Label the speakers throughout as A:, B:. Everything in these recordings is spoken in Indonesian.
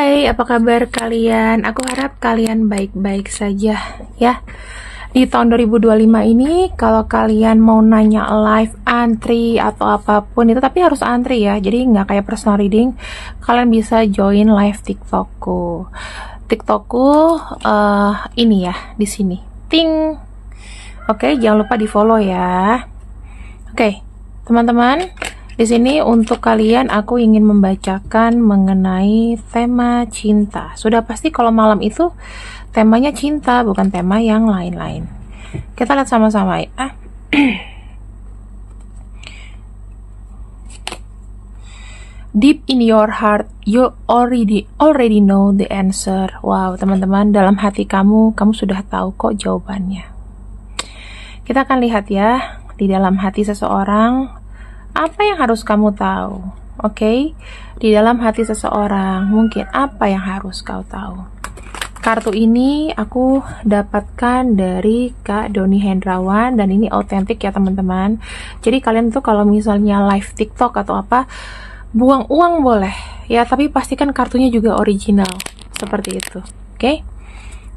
A: Hai, apa kabar kalian? Aku harap kalian baik-baik saja ya. Di tahun 2025 ini, kalau kalian mau nanya live, antri, atau apapun itu, tapi harus antri ya. Jadi nggak kayak personal reading, kalian bisa join live TikTokku. TikTokku ini ya, di sini. Ting. Oke, jangan lupa di follow ya. Oke, teman-teman. Di sini untuk kalian aku ingin membacakan mengenai tema cinta. Sudah pasti kalau malam itu temanya cinta, bukan tema yang lain-lain. Kita lihat sama-sama ya. Deep in your heart, you already know the answer. Wow, teman-teman, dalam hati kamu sudah tahu kok jawabannya. Kita akan lihat ya, di dalam hati seseorang apa yang harus kamu tahu? Oke, di dalam hati seseorang mungkin apa yang harus kau tahu? Kartu ini aku dapatkan dari Kak Doni Hendrawan dan ini autentik ya teman-teman. Jadi kalian tuh kalau misalnya live TikTok atau apa, buang uang boleh ya, tapi pastikan kartunya juga original seperti itu. Oke,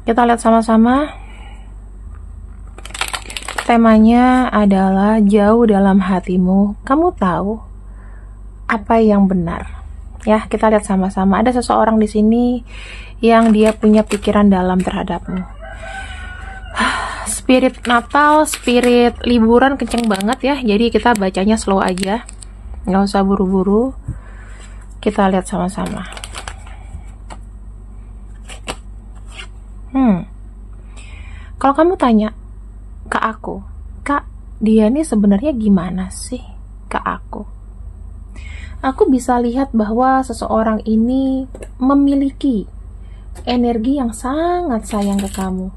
A: kita lihat sama-sama. Temanya adalah jauh dalam hatimu, kamu tahu apa yang benar. Ya, kita lihat sama-sama. Ada seseorang di sini yang dia punya pikiran dalam terhadapmu. Spirit Natal, spirit liburan kenceng banget ya. Jadi kita bacanya slow aja, nggak usah buru-buru. Kita lihat sama-sama. Kalau kamu tanya ke aku, Kak, dia nih sebenarnya gimana sih ke aku? Aku bisa lihat bahwa seseorang ini memiliki energi yang sangat sayang ke kamu.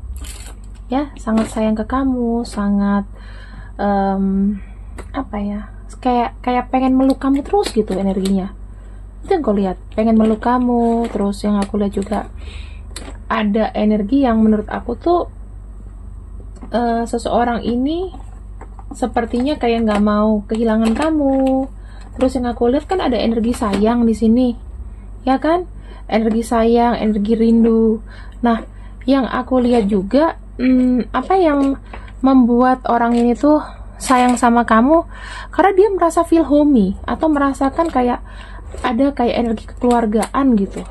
A: Ya, sangat sayang ke kamu, sangat apa ya? Kayak pengen meluk kamu terus gitu energinya. Itu yang aku lihat, pengen meluk kamu. Terus yang aku lihat juga ada energi yang menurut aku tuh seseorang ini sepertinya kayak nggak mau kehilangan kamu. Terus yang aku lihat kan ada energi sayang di sini, ya kan? Energi sayang, energi rindu. Nah, yang aku lihat juga apa yang membuat orang ini tuh sayang sama kamu? Karena dia merasa feel homey atau merasakan kayak ada kayak energi kekeluargaan gitu.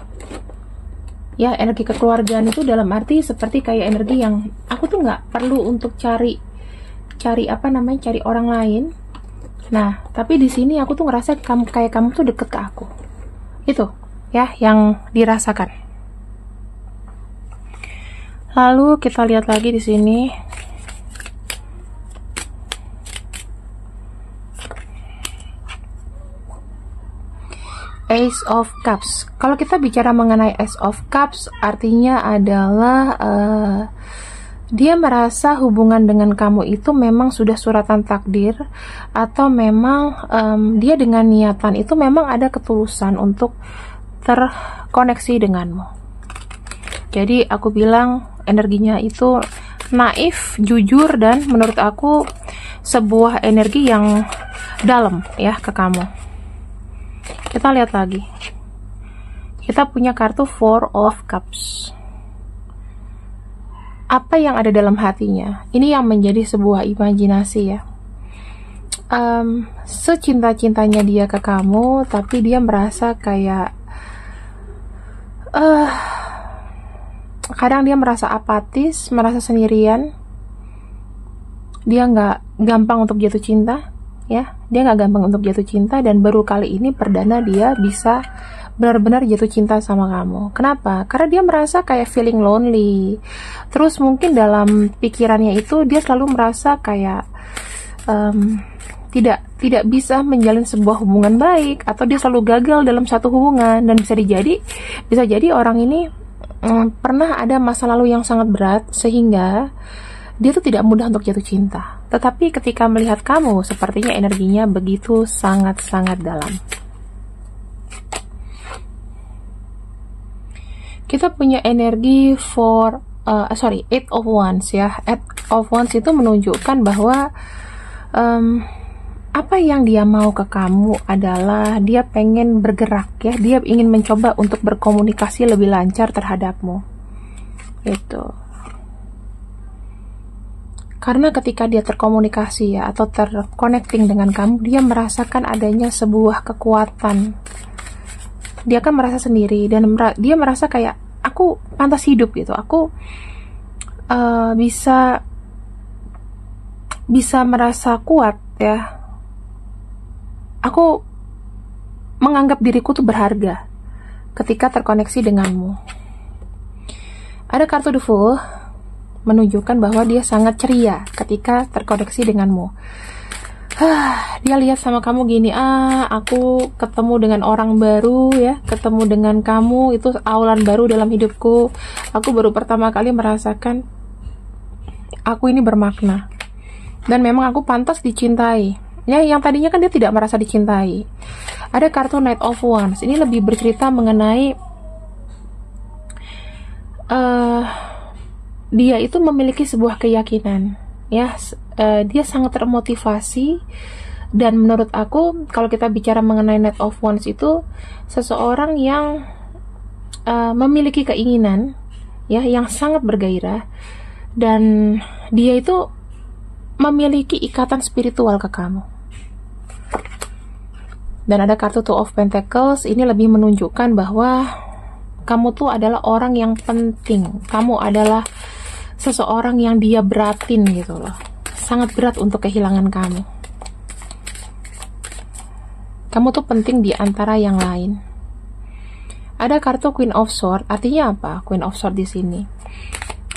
A: Ya, energi kekeluargaan itu dalam arti seperti kayak energi yang aku tuh nggak perlu untuk cari orang lain. Nah, tapi di sini aku tuh ngerasa kamu tuh deket ke aku. Itu ya yang dirasakan. Lalu kita lihat lagi di sini. Ace of Cups. Kalau kita bicara mengenai Ace of Cups, artinya adalah dia merasa hubungan dengan kamu itu memang sudah suratan takdir, atau memang dia dengan niatan itu memang ada ketulusan untuk terkoneksi denganmu. Jadi aku bilang energinya itu naif, jujur, dan menurut aku sebuah energi yang dalam ya ke kamu. Kita lihat lagi. Kita punya kartu Four of Cups. Apa yang ada dalam hatinya? Ini yang menjadi sebuah imajinasi ya. Secinta-cintanya dia ke kamu, tapi dia merasa kayak kadang dia merasa apatis, merasa sendirian. Dia nggak gampang untuk jatuh cinta. Ya, dia nggak gampang untuk jatuh cinta, dan baru kali ini perdana dia bisa benar-benar jatuh cinta sama kamu. Kenapa? Karena dia merasa kayak feeling lonely. Terus mungkin dalam pikirannya itu dia selalu merasa kayak tidak bisa menjalin sebuah hubungan baik, atau dia selalu gagal dalam satu hubungan. Dan bisa jadi orang ini pernah ada masa lalu yang sangat berat sehingga dia tuh tidak mudah untuk jatuh cinta. Tetapi ketika melihat kamu, sepertinya energinya begitu sangat-sangat dalam. Kita punya energi Eight of Wands ya. Eight of Wands itu menunjukkan bahwa apa yang dia mau ke kamu adalah dia pengen bergerak ya, dia ingin mencoba untuk berkomunikasi lebih lancar terhadapmu. Itu. Karena ketika dia terkomunikasi ya atau terconnecting dengan kamu, dia merasakan adanya sebuah kekuatan. Dia akan merasa sendiri dan dia merasa kayak aku pantas hidup gitu. Aku bisa merasa kuat ya. Aku menganggap diriku tuh berharga ketika terkoneksi denganmu. Ada kartu The Fool menunjukkan bahwa dia sangat ceria ketika terkoneksi denganmu. Dia lihat sama kamu gini, aku ketemu dengan orang baru ya, ketemu dengan kamu itu awalan baru dalam hidupku. Aku baru pertama kali merasakan aku ini bermakna dan memang aku pantas dicintai. Ya, yang tadinya kan dia tidak merasa dicintai. Ada kartu Knight of Wands. Ini lebih bercerita mengenai dia itu memiliki sebuah keyakinan. Ya, dia sangat termotivasi. Dan menurut aku, kalau kita bicara mengenai Knight of Wands itu seseorang yang memiliki keinginan, ya, yang sangat bergairah, dan dia itu memiliki ikatan spiritual ke kamu. Dan ada kartu Two of Pentacles. Ini lebih menunjukkan bahwa kamu tuh adalah orang yang penting. Kamu adalah seseorang yang dia beratin gitu loh. Sangat berat untuk kehilangan kamu. Kamu tuh penting di antara yang lain. Ada kartu Queen of Swords. Artinya apa? Queen of Swords di sini.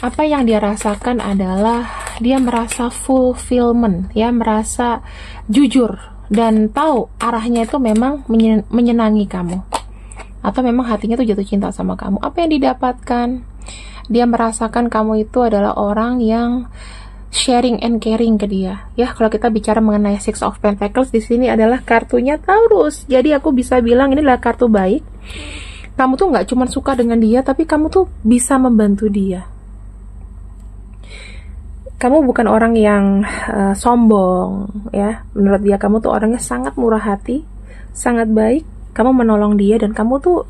A: Apa yang dia rasakan adalah dia merasa fulfillment, ya, merasa jujur dan tahu arahnya itu memang menyenangi kamu, atau memang hatinya tuh jatuh cinta sama kamu. Apa yang didapatkan? Dia merasakan kamu itu adalah orang yang sharing and caring ke dia. Ya, kalau kita bicara mengenai Six of Pentacles di sini adalah kartunya Taurus. Jadi aku bisa bilang ini adalah kartu baik. Kamu tuh nggak cuma suka dengan dia, tapi kamu tuh bisa membantu dia. Kamu bukan orang yang sombong, ya. Menurut dia kamu tuh orangnya sangat murah hati, sangat baik. Kamu menolong dia dan kamu tuh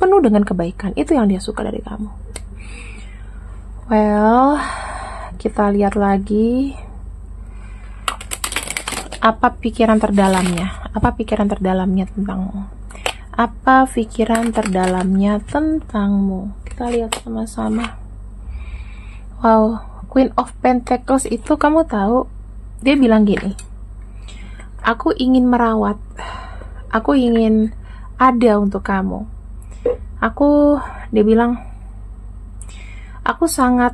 A: penuh dengan kebaikan. Itu yang dia suka dari kamu. Well, kita lihat lagi apa pikiran terdalamnya. Apa pikiran terdalamnya tentangmu? Apa pikiran terdalamnya tentangmu? Kita lihat sama-sama. Wow. Queen of Pentacles itu kamu tahu, dia bilang gini, aku ingin merawat, aku ingin ada untuk kamu. Dia bilang, aku sangat,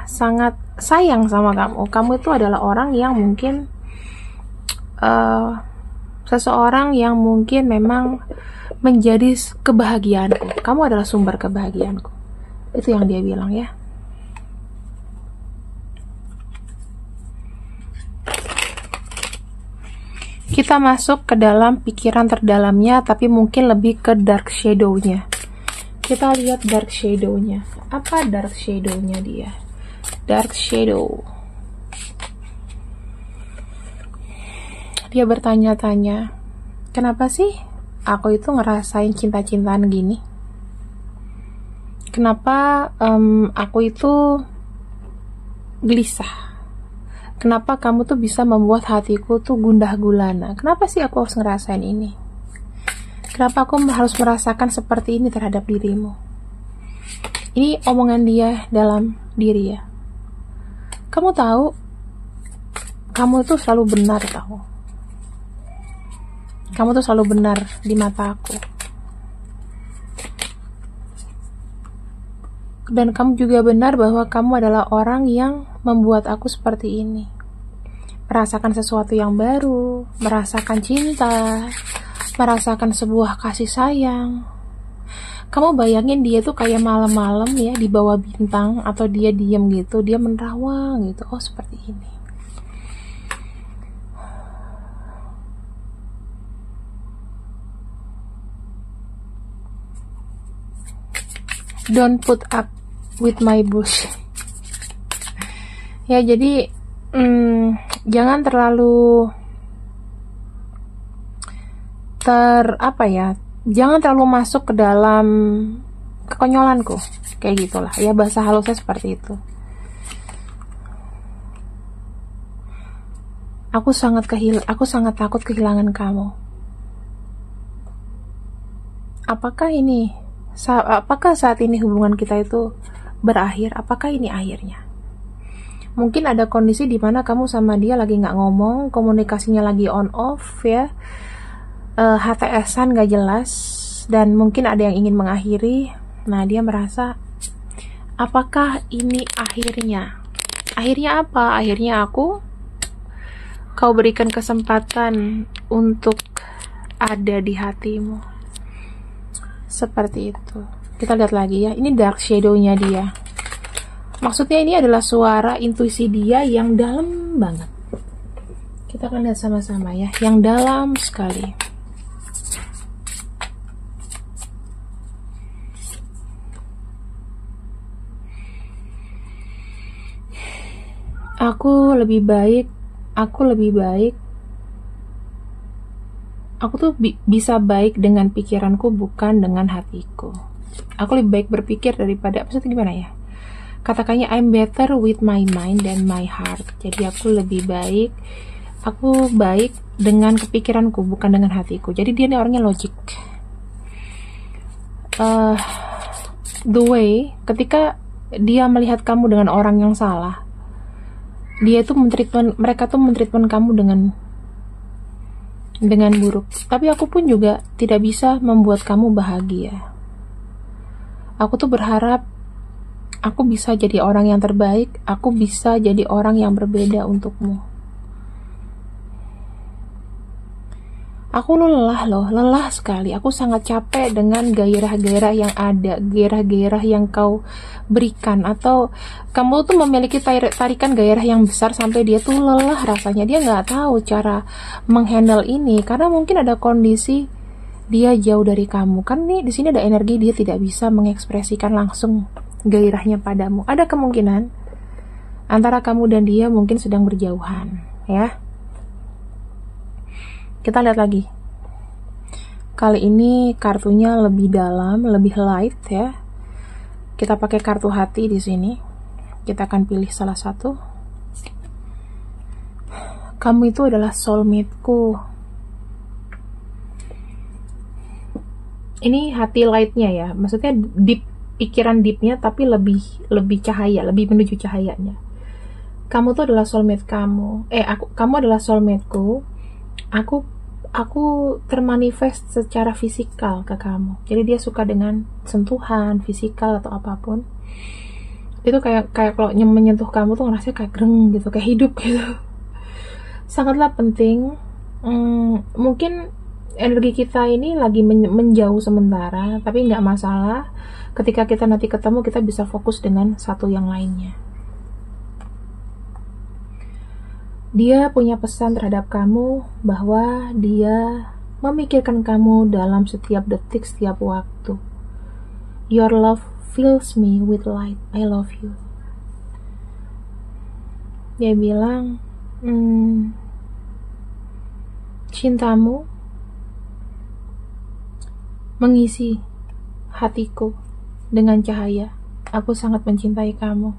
A: sangat sayang sama kamu. Kamu itu adalah orang yang mungkin, seseorang yang mungkin memang menjadi kebahagiaanku. Kamu adalah sumber kebahagiaanku. Itu yang dia bilang ya. Kita masuk ke dalam pikiran terdalamnya, tapi mungkin lebih ke dark shadow-nya. Kita lihat dark shadow-nya. Apa dark shadow-nya dia? Dark shadow. Dia bertanya-tanya, kenapa sih aku itu ngerasain cinta-cintaan gini? Kenapa aku itu gelisah? Kenapa kamu tuh bisa membuat hatiku tuh gundah gulana? Kenapa sih aku harus ngerasain ini? Kenapa aku harus merasakan seperti ini terhadap dirimu? Ini omongan dia dalam diri ya. Kamu tahu, kamu tuh selalu benar tahu. Kamu tuh selalu benar di mata aku. Dan kamu juga benar bahwa kamu adalah orang yang membuat aku seperti ini. Merasakan sesuatu yang baru, merasakan cinta, merasakan sebuah kasih sayang. Kamu bayangin dia tuh kayak malam-malam ya di bawah bintang, atau dia diem gitu, dia menerawang gitu. Oh, seperti ini. Don't put up with my bullshit. Ya, jadi jangan terlalu apa ya, jangan terlalu masuk ke dalam kekonyolanku, kayak gitulah ya, bahasa halusnya seperti itu. Aku sangat takut kehilangan kamu. Apakah saat ini hubungan kita itu berakhir? Apakah ini akhirnya? Mungkin ada kondisi di mana kamu sama dia lagi nggak ngomong, komunikasinya lagi on off ya, HTS-an nggak jelas, dan mungkin ada yang ingin mengakhiri. Nah, dia merasa, apakah ini akhirnya? Akhirnya apa? Akhirnya kau berikan kesempatan untuk ada di hatimu. Seperti itu. Kita lihat lagi ya. Ini dark shadow-nya dia. Maksudnya ini adalah suara intuisi dia yang dalam banget. Kita akan lihat sama-sama ya. Yang dalam sekali. Aku tuh bisa baik dengan pikiranku, bukan dengan hatiku. Aku lebih baik berpikir daripada, maksudnya gimana ya, katakannya I'm better with my mind than my heart. Jadi aku baik dengan kepikiranku, bukan dengan hatiku. Jadi dia ini orangnya logik. The way ketika dia melihat kamu dengan orang yang salah, mereka tuh mentreatment kamu dengan buruk. Tapi aku pun juga tidak bisa membuat kamu bahagia. Aku tuh berharap aku bisa jadi orang yang terbaik, aku bisa jadi orang yang berbeda untukmu. Aku lelah sekali. Aku sangat capek dengan gairah-gairah yang ada, gairah-gairah yang kau berikan, atau kamu tuh memiliki tarikan gairah yang besar sampai dia tuh lelah rasanya. Dia nggak tahu cara menghandle ini karena mungkin ada kondisi dia jauh dari kamu. Kan nih di sini ada energi dia tidak bisa mengekspresikan langsung gairahnya padamu. Ada kemungkinan antara kamu dan dia mungkin sedang berjauhan, ya. Kita lihat lagi. Kali ini kartunya lebih dalam, lebih light ya. Kita pakai kartu hati di sini. Kita akan pilih salah satu. Kamu itu adalah soulmate-ku. Ini hati lightnya ya. Maksudnya deep, pikiran deepnya, tapi lebih cahaya, lebih menuju cahayanya. Kamu tuh adalah soulmate kamu. Kamu adalah soulmate-ku. Aku termanifest secara fisikal ke kamu. Jadi dia suka dengan sentuhan fisikal atau apapun. Itu kayak kalau menyentuh kamu tuh ngerasa kayak greng gitu, kayak hidup gitu. Sangatlah penting. Mungkin energi kita ini lagi menjauh sementara, tapi nggak masalah. Ketika kita nanti ketemu, kita bisa fokus dengan satu yang lainnya. Dia punya pesan terhadap kamu bahwa dia memikirkan kamu dalam setiap detik, setiap waktu. Your love fills me with light. I love you. Dia bilang, cintamu mengisi hatiku dengan cahaya. Aku sangat mencintai kamu.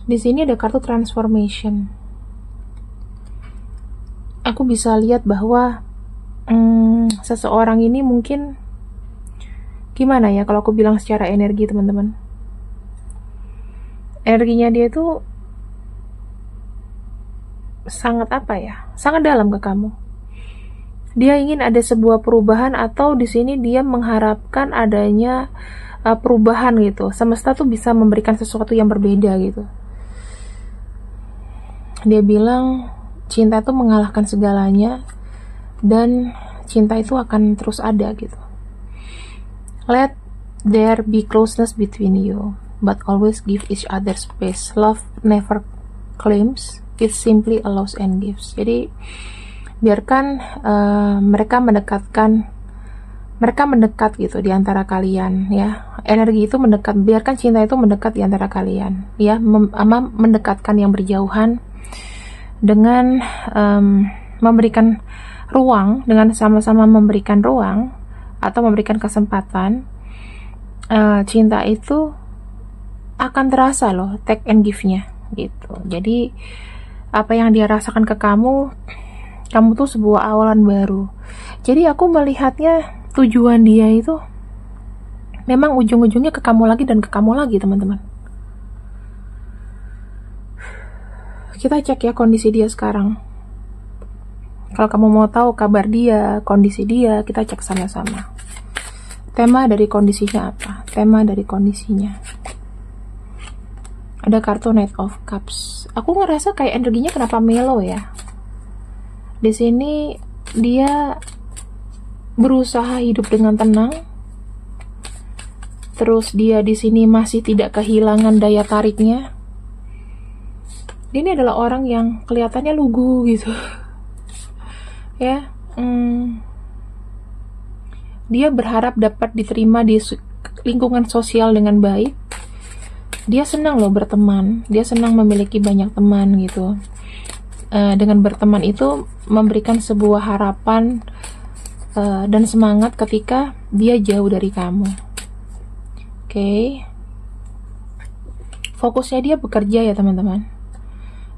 A: Di sini ada kartu transformation. Aku bisa lihat bahwa seseorang ini mungkin, gimana ya kalau aku bilang secara energi, teman-teman, energinya dia itu sangat sangat dalam ke kamu. Dia ingin ada sebuah perubahan, atau di sini dia mengharapkan adanya perubahan gitu. Semesta tuh bisa memberikan sesuatu yang berbeda gitu. Dia bilang cinta itu mengalahkan segalanya, dan cinta itu akan terus ada gitu. Let there be closeness between you, but always give each other space. Love never claims, it simply allows and gives. Jadi biarkan mereka mendekat gitu di antara kalian ya. Energi itu mendekat, biarkan cinta itu mendekat di antara kalian ya, mendekatkan yang berjauhan dengan memberikan ruang, dengan sama-sama memberikan ruang atau memberikan kesempatan, cinta itu akan terasa loh, take and give-nya gitu. Jadi apa yang dia rasakan ke kamu tuh sebuah awalan baru. Jadi aku melihatnya tujuan dia itu memang ujung-ujungnya ke kamu lagi dan ke kamu lagi, teman-teman. Kita cek ya kondisi dia sekarang. Kalau kamu mau tahu kabar dia, kondisi dia, kita cek sama-sama. Tema dari kondisinya apa? Tema dari kondisinya. Ada kartu Knight of Cups. Aku ngerasa kayak energinya kenapa mellow ya? Di sini dia berusaha hidup dengan tenang. Terus dia di sini masih tidak kehilangan daya tariknya. Ini adalah orang yang kelihatannya lugu gitu. Ya, dia berharap dapat diterima di lingkungan sosial dengan baik. Dia senang loh berteman. Dia senang memiliki banyak teman gitu. Dengan berteman itu memberikan sebuah harapan dan semangat ketika dia jauh dari kamu. Oke. Fokusnya dia bekerja ya teman-teman.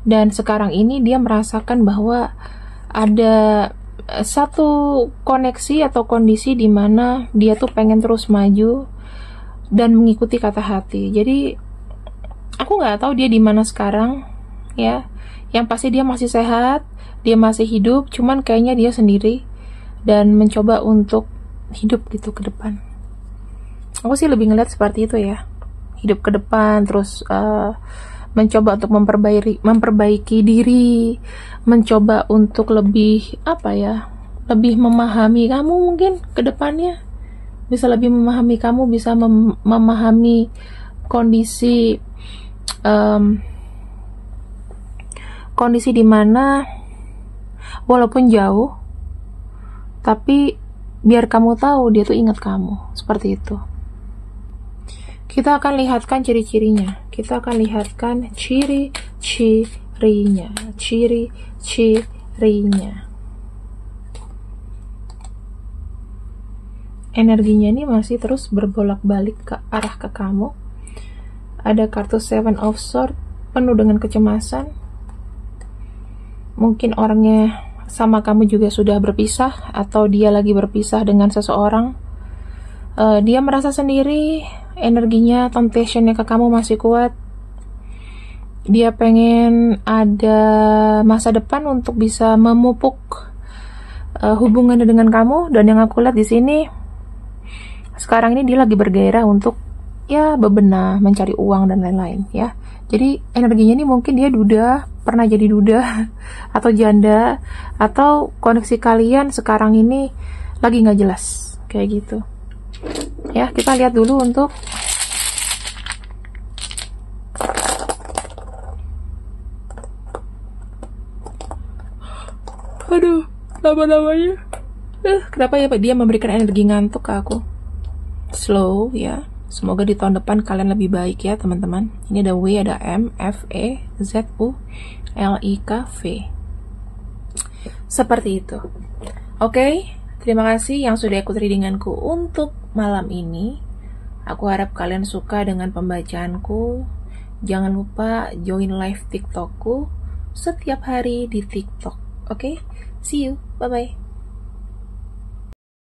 A: Dan sekarang ini dia merasakan bahwa ada satu koneksi atau kondisi di mana dia tuh pengen terus maju dan mengikuti kata hati. Jadi aku nggak tahu dia di mana sekarang ya. Yang pasti dia masih sehat, dia masih hidup, cuman kayaknya dia sendiri dan mencoba untuk hidup gitu ke depan. Aku sih lebih ngeliat seperti itu ya, hidup ke depan, terus mencoba untuk memperbaiki diri, mencoba untuk lebih lebih memahami kamu mungkin ke depannya, bisa lebih memahami kamu, bisa memahami kondisi kondisi dimana walaupun jauh, tapi biar kamu tahu dia tuh ingat kamu, seperti itu. Kita akan lihatkan ciri-cirinya. Kita akan lihatkan ciri-cirinya. Energinya ini masih terus berbolak-balik ke arah ke kamu. Ada kartu Seven of Swords, penuh dengan kecemasan. Mungkin orangnya sama kamu juga sudah berpisah, atau dia lagi berpisah dengan seseorang. Dia merasa sendiri, energinya, temptation-nya ke kamu masih kuat. Dia pengen ada masa depan untuk bisa memupuk hubungannya dengan kamu. Dan yang aku lihat di sini, sekarang ini dia lagi bergairah untuk ya bebenah, mencari uang dan lain-lain ya. Jadi energinya ini mungkin dia duda, pernah jadi duda atau janda, atau koneksi kalian sekarang ini lagi nggak jelas kayak gitu. Ya, kita lihat dulu untuk aduh, lama-lamanya kenapa ya Pak dia memberikan energi ngantuk ke aku. Slow ya. Semoga di tahun depan kalian lebih baik ya teman-teman. Ini ada W, ada M, F, E, Z, U, L, I, K, V. Seperti itu. Oke, terima kasih yang sudah ikut readinganku untuk malam ini. Aku harap kalian suka dengan pembacaanku. Jangan lupa join live TikTokku setiap hari di TikTok. Oke, see you, bye-bye.